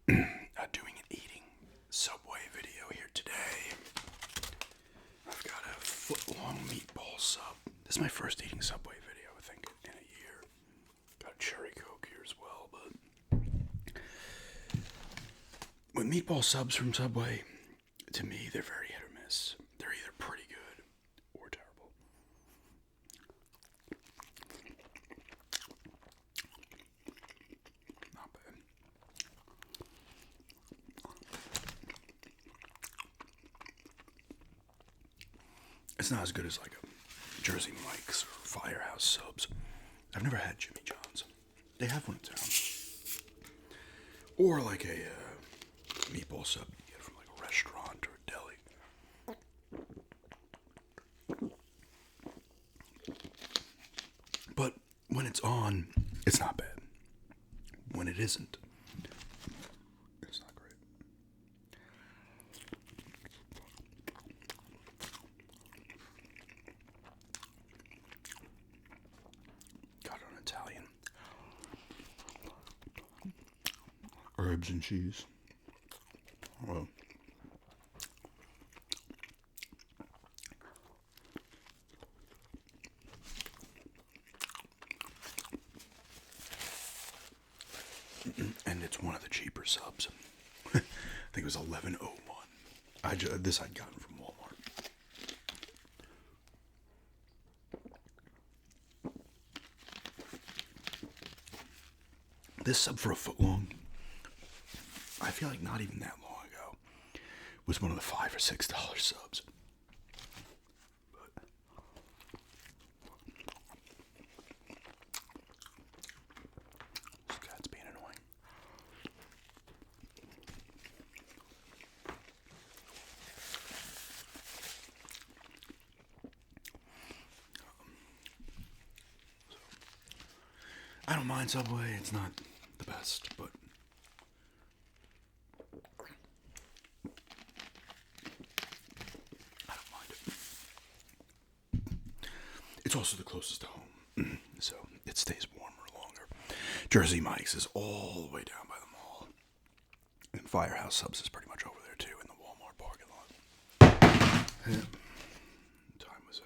doing an eating Subway video here today. I've got a foot-long meatball sub. This is my first eating Subway video, I think, in a year. Got a cherry Coke here as well, but with meatball subs from Subway, to me, they're very hit or miss. They're either pretty good or terrible. Not bad. It's not as good as like a Jersey Mike's or Firehouse subs. I've never had Jimmy John's. They have one in town. Or like a meatball sub you get from like a restaurant or a deli. But when it's on, it's not bad. When it isn't, it's not great. Got it on Italian. Herbs and cheese. Well, and it's one of the cheaper subs. I think it was $11.01. This I'd gotten from Walmart. This sub for a foot long, I feel like not even that long ago, was one of the $5 or $6 subs. But this cat's being annoying. I don't mind Subway. It's not the best, but I don't mind it. It's also the closest to home, so it stays warmer longer. Jersey Mike's is all the way down by the mall, and Firehouse Subs is pretty much over there too in the Walmart parking lot. Yeah. Time was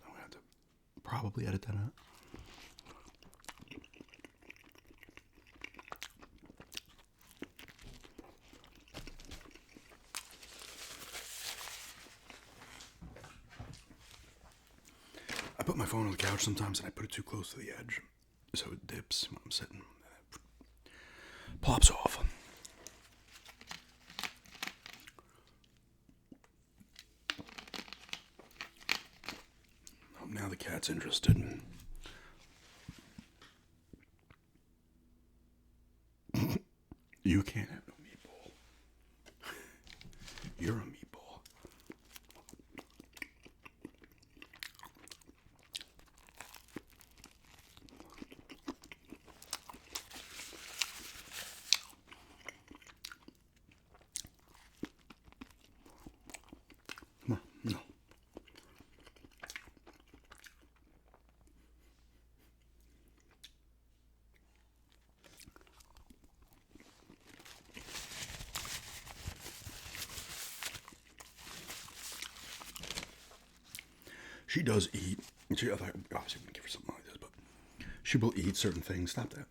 I'm gonna have to probably edit that out. I put my phone on the couch sometimes and I put it too close to the edge, so it dips when I'm sitting. It pops off. Oh, now the cat's interested. You can't have no meatball. You're a meatball. No. She does eat. She obviously wouldn't give her something like this, but she will eat certain things. Stop that.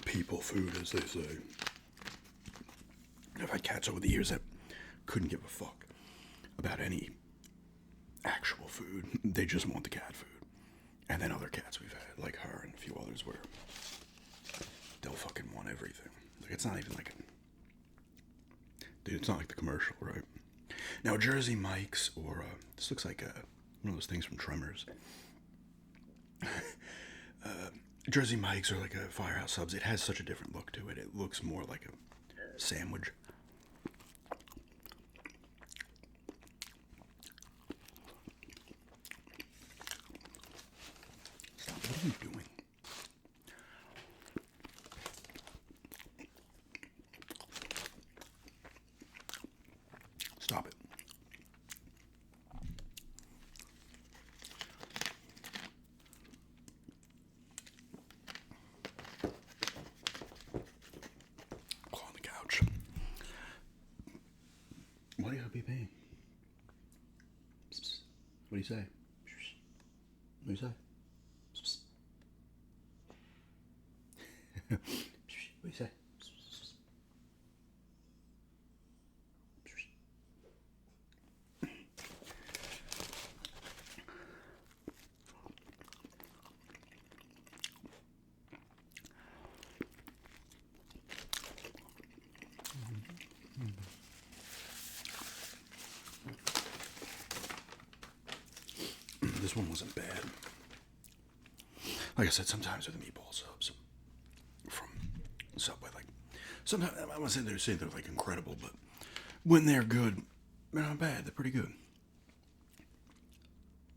People food, as they say. I've had cats over the years that couldn't give a fuck about any actual food. They just want the cat food. And then other cats we've had, like her and a few others, where they'll fucking want everything. Like, it's not even like dude, it's not like the commercial, right? Now, Jersey Mike's, or this looks like one of those things from Tremors. Jersey Mike's or like a Firehouse Subs, it has such a different look to it. It looks more like a sandwich. Stop, what are you doing? Stop it. What do you say? What do you say? What do you say? This one wasn't bad. Like I said, sometimes with the meatball subs from Subway, like sometimes I'm not saying they're like incredible, but when they're good, they're not bad. They're pretty good.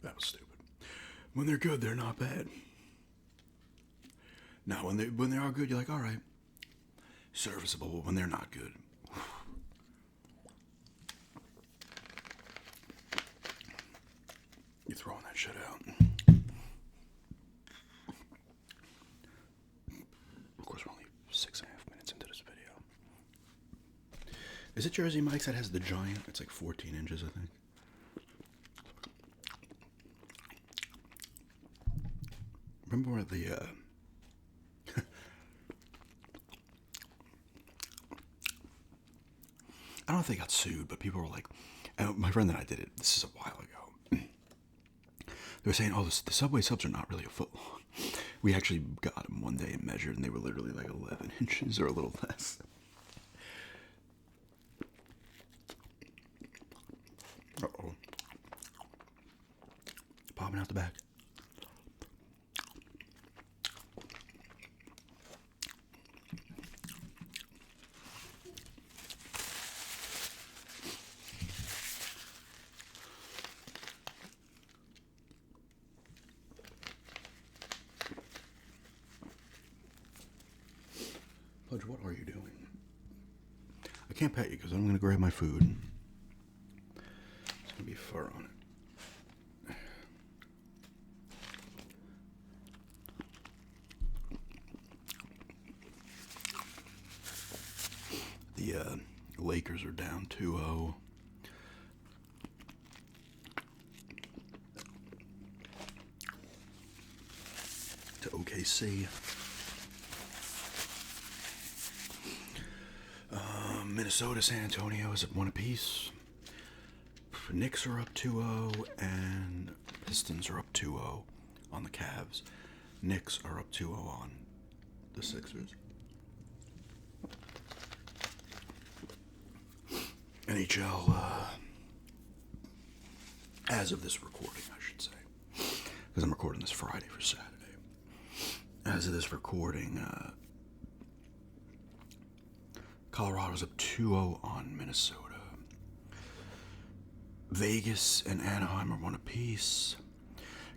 That was stupid. When they're good, they're not bad. Now when they are good, you're like, all right, serviceable. But when they're not good, you're throwing that shit out. Of course, we're only 6.5 minutes into this video. Is it Jersey Mike's that has the giant? It's like 14 inches, I think. Remember where the I don't know if they got sued, but people were like, my friend and I did it. This is a while ago. They were saying, oh, the Subway subs are not really a foot long. We actually got them one day and measured, and they were literally like 11 inches or a little less. Uh-oh. Popping out the back. Pudge, what are you doing? I can't pet you because I'm going to grab my food. There's going to be fur on it. The Lakers are down 2-0. To OKC. Minnesota, San Antonio is at 1 apiece. Knicks are up 2-0, and Pistons are up 2-0 on the Cavs. Knicks are up 2-0 on the Sixers. NHL, as of this recording, I should say, because I'm recording this Friday for Saturday. As of this recording, Colorado's up 2-0 on Minnesota. Vegas and Anaheim are 1 apiece.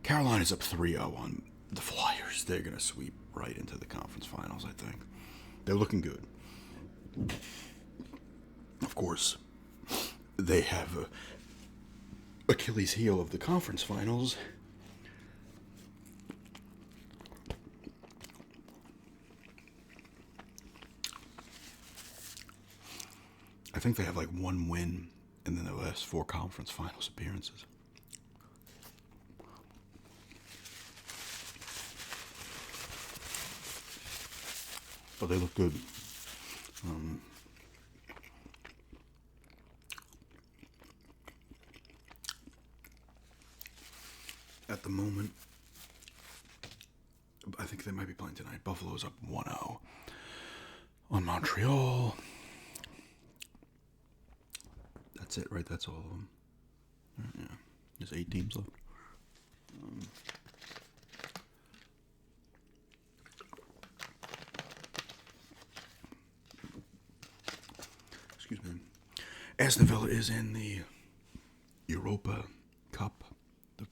Carolina's up 3-0 on the Flyers. They're going to sweep right into the conference finals, I think. They're looking good. Of course, they have Achilles heel of the conference finals. I think they have like 1 win in the last 4 conference finals appearances. But they look good. At the moment, I think they might be playing tonight. Buffalo's up 1-0 on Montreal. That's it, right? That's all of them. Yeah, there's 8 teams left. Excuse me. Aston Villa is in the Europa Cup.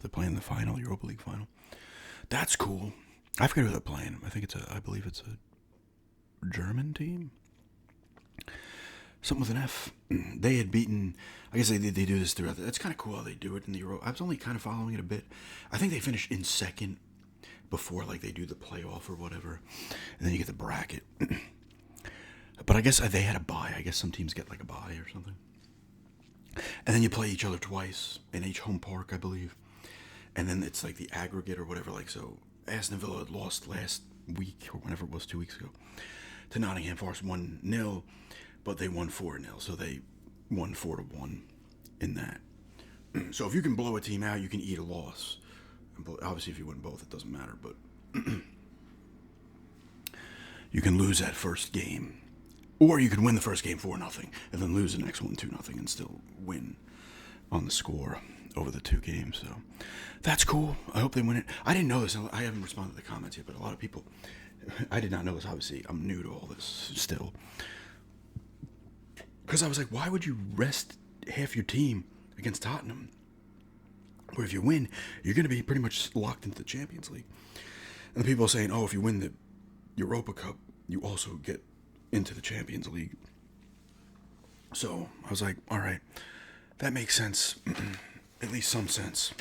They're playing the final, Europa League final. That's cool. I forget who they're playing. I believe it's a German team. Something with an F. They had beaten. I guess they do this throughout. That's kind of cool how they do it in the Euro. I was only kind of following it a bit. I think they finished in second before like they do the playoff or whatever, and then you get the bracket. But I guess they had a bye. I guess some teams get like a bye or something. And then you play each other twice in each home park, I believe. and then it's like the aggregate or whatever. Like, so Aston Villa had lost last week or whenever it was, 2 weeks ago, to Nottingham Forest 1-0, but they won 4-0, so they won 4-1 in that. So if you can blow a team out, you can eat a loss. Obviously, if you win both, it doesn't matter, but you can lose that first game. Or you could win the first game 4-0 and then lose the next one 2-0 and still win on the score over the 2 games. So that's cool. I hope they win it. I didn't know this. I haven't responded to the comments yet, but a lot of people, I did not know this. Obviously, I'm new to all this still. Because I was like, why would you rest half your team against Tottenham? Where if you win, you're going to be pretty much locked into the Champions League. And the people are saying, oh, if you win the Europa Cup, you also get into the Champions League. So I was like, all right, that makes sense. At least some sense.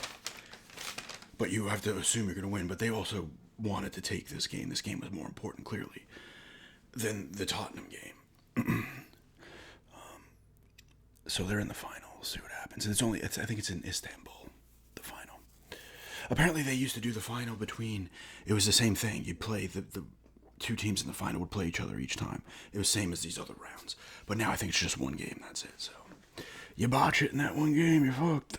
But you have to assume you're going to win. But they also wanted to take this game. This game was more important, clearly, than the Tottenham game. So they're in the final. We'll see what happens. And I think it's in Istanbul, the final. Apparently they used to do the final between, it was the same thing. You'd play the 2 teams in the final would play each other each time. It was same as these other rounds. But now I think it's just one game, that's it. So you botch it in that one game, you're fucked.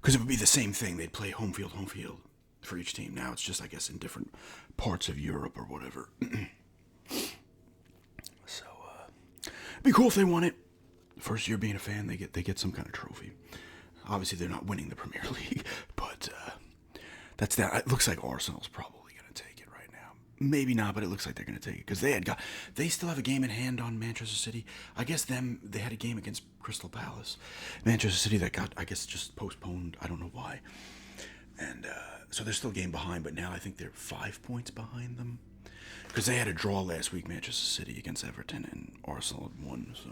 Because it would be the same thing. They'd play home field for each team. Now it's just, I guess, in different parts of Europe or whatever. So it'd be cool if they won it. First year being a fan, they get some kind of trophy. Obviously, they're not winning the Premier League, but that's that. It looks like Arsenal's probably going to take it right now. Maybe not, but it looks like they're going to take it because they still have a game in hand on Manchester City. I guess they had a game against Crystal Palace, Manchester City, that got, I guess, just postponed. I don't know why, and so they're still a game behind. But now I think they're 5 points behind them because they had a draw last week, Manchester City against Everton, and Arsenal had won. So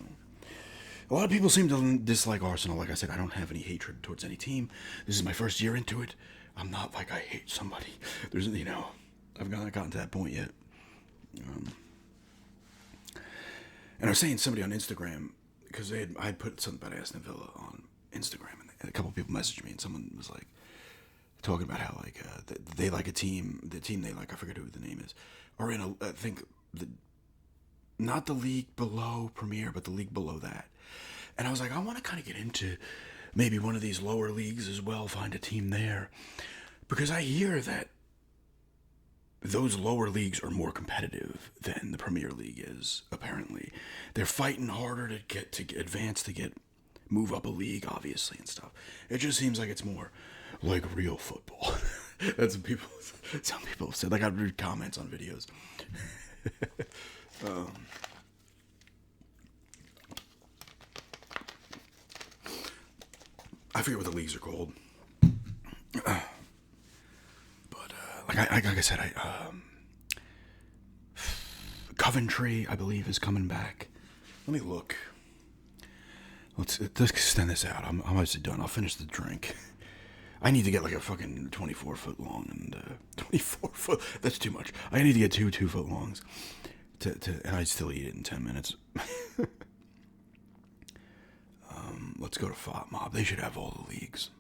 a lot of people seem to dislike Arsenal. Like I said, I don't have any hatred towards any team. This is my first year into it. I'm not like I hate somebody. There's, I've not gotten to that point yet. And I was saying somebody on Instagram, because I had put something about Aston Villa on Instagram, and a couple people messaged me, and someone was like talking about how like they like a team, the team they like, I forget who the name is, are in I think not the league below Premier, but the league below that. And I was like, I want to kind of get into maybe one of these lower leagues as well, find a team there. Because I hear that those lower leagues are more competitive than the Premier League is, apparently. They're fighting harder to advance, move up a league, obviously, and stuff. It just seems like it's more like real football. That's what some people have said. Like, I'd read comments on videos. I forget what the leagues are called. But, like I said, Coventry, I believe, is coming back. Let me look. Let's extend this out. I'm obviously done. I'll finish the drink. I need to get like a fucking 24 foot long, and 24 foot, that's too much. I need to get 2 foot longs and I'd still eat it in 10 minutes. Let's go to FOTMOB. They should have all the leagues.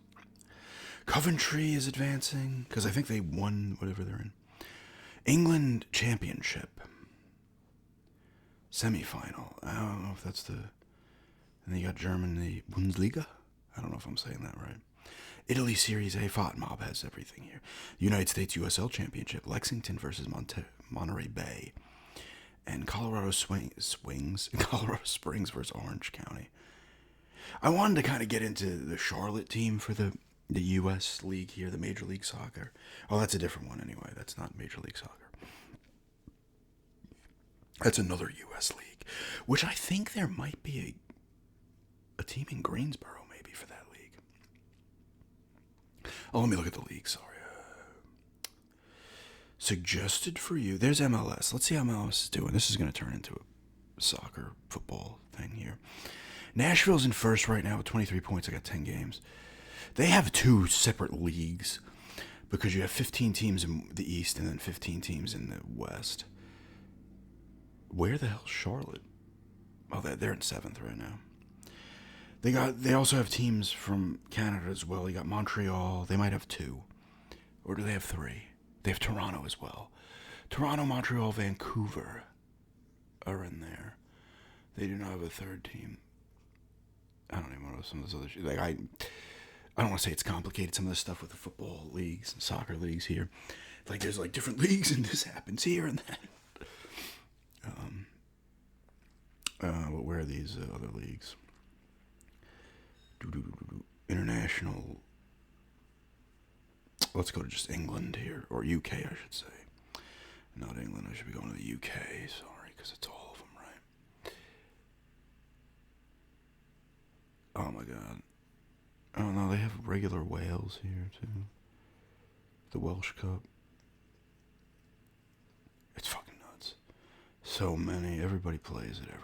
Coventry is advancing because I think they won whatever they're in. England Championship semi-final. I don't know if that's the. And then you got Germany Bundesliga. I don't know if I'm saying that right. Italy Series A. FOTMOB has everything here. United States USL Championship. Lexington versus Monterey Bay. And Colorado Colorado Springs versus Orange County. I wanted to kind of get into the Charlotte team for the U.S. League here, the Major League Soccer. Oh, that's a different one anyway. That's not Major League Soccer. That's another U.S. League, which I think there might be a team in Greensboro maybe for that league. Oh, let me look at the league. Sorry. Suggested for you. There's MLS. Let's see how MLS is doing. This is going to turn into a soccer football thing here. Nashville's in first right now with 23 points. I got 10 games. They have 2 separate leagues because you have 15 teams in the East and then 15 teams in the West. Where the hell's Charlotte? Oh, they're in 7th right now. They also have teams from Canada as well. You got Montreal. They might have two, or do they have three? They have Toronto as well. Toronto, Montreal, Vancouver are in there. They do not have a third team. I don't even know some of this other shit. Like I don't want to say it's complicated. Some of the stuff with the football leagues and soccer leagues here, like there's like different leagues and this happens here and that. But where are these other leagues? International. Let's go to just England here, or UK, I should say. Not England. I should be going to the UK. Sorry, because it's all of them, right? Oh my God. Oh no, they have regular Wales here too. The Welsh Cup. It's fucking nuts. So many. Everybody plays it everywhere.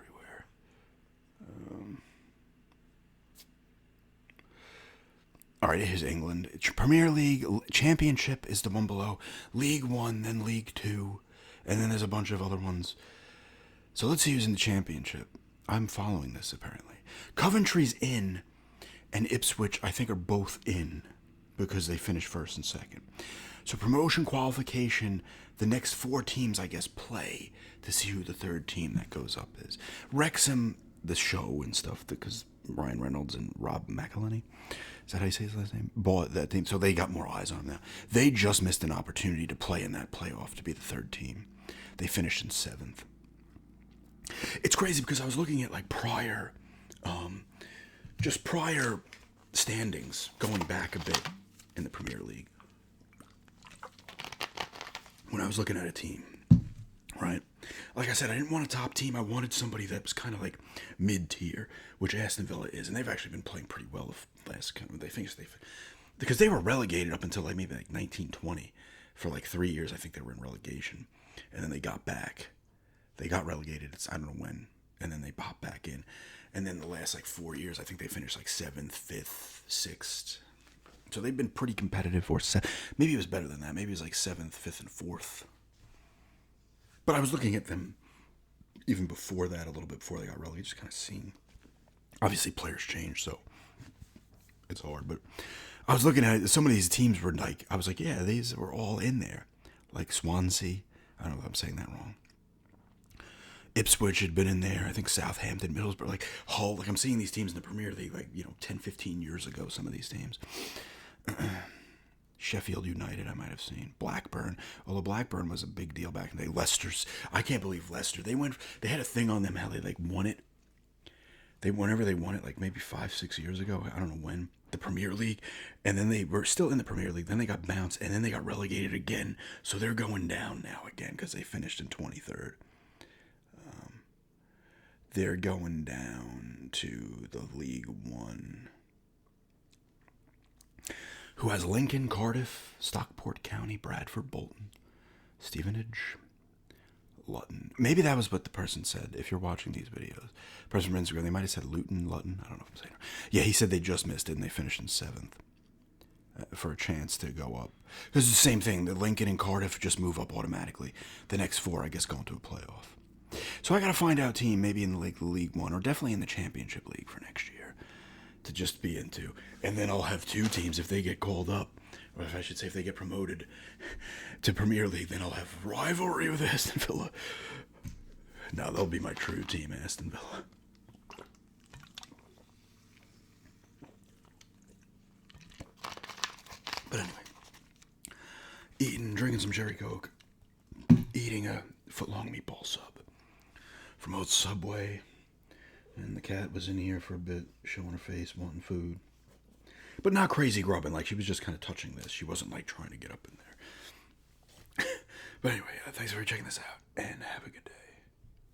All right, here's England. Premier League Championship is the one below. League One, then League Two, and then there's a bunch of other ones. So let's see who's in the Championship. I'm following this apparently. Coventry's in, and Ipswich I think are both in because they finished first and second. So promotion qualification, the next 4 teams I guess play to see who the third team that goes up is. Wrexham, the show and stuff, because Ryan Reynolds and Rob McElhenney, is that how you say his last name? Bought that team, so they got more eyes on them now. They just missed an opportunity to play in that playoff to be the third team. They finished in 7th. It's crazy because I was looking at like prior standings going back a bit in the Premier League. When I was looking at a team, right? Like I said, I didn't want a top team. I wanted somebody that was kind of like mid-tier, which Aston Villa is, and they've actually been playing pretty well the last kind of. Because they were relegated up until like maybe like 1920 for like 3 years. I think they were in relegation, and then they got back. They got relegated. I don't know when, and then they popped back in, and then the last like 4 years, I think they finished like 7th, 5th, 6th. So they've been pretty competitive. Or maybe it was better than that. Maybe it was like 7th, 5th, and 4th. But I was looking at them even before that, a little bit before they got relegated, just kind of seeing. Obviously, players change, so it's hard. But I was looking at it, some of these teams were like, I was like, yeah, these were all in there. Like Swansea. I don't know if I'm saying that wrong. Ipswich had been in there. I think Southampton, Middlesbrough, like Hull. Like I'm seeing these teams in the Premier League, like, 10, 15 years ago, some of these teams. Sheffield United, I might have seen. Blackburn, although Blackburn was a big deal back in the day. Leicester's, I can't believe Leicester. They had a thing on them how they like won it. Whenever they won it, like maybe 5-6 years ago, I don't know when, the Premier League, and then they were still in the Premier League. Then they got bounced, and then they got relegated again. So they're going down now again because they finished in 23rd. They're going down to the League One. Who has Lincoln, Cardiff, Stockport County, Bradford, Bolton, Stevenage, Luton. Maybe that was what the person said. If you're watching these videos, person from Instagram, they might have said Luton, Luton. I don't know if I'm saying it. Yeah, he said they just missed it and they finished in 7th for a chance to go up. Because it's the same thing. The Lincoln and Cardiff just move up automatically. The next 4, I guess, go into a playoff. So I got to find out a team maybe in the League One or definitely in the Championship League for next year to just be into. And then I'll have 2 teams if they get called up, or if I should say if they get promoted to Premier League, then I'll have rivalry with Aston Villa. Now they'll be my true team, Aston Villa. But anyway, drinking some cherry Coke, eating a footlong meatball sub from old Subway, and the cat was in here for a bit, showing her face, wanting food. But not crazy grubbing, like she was just kind of touching this. She wasn't like trying to get up in there. But anyway, thanks for checking this out, and have a good day.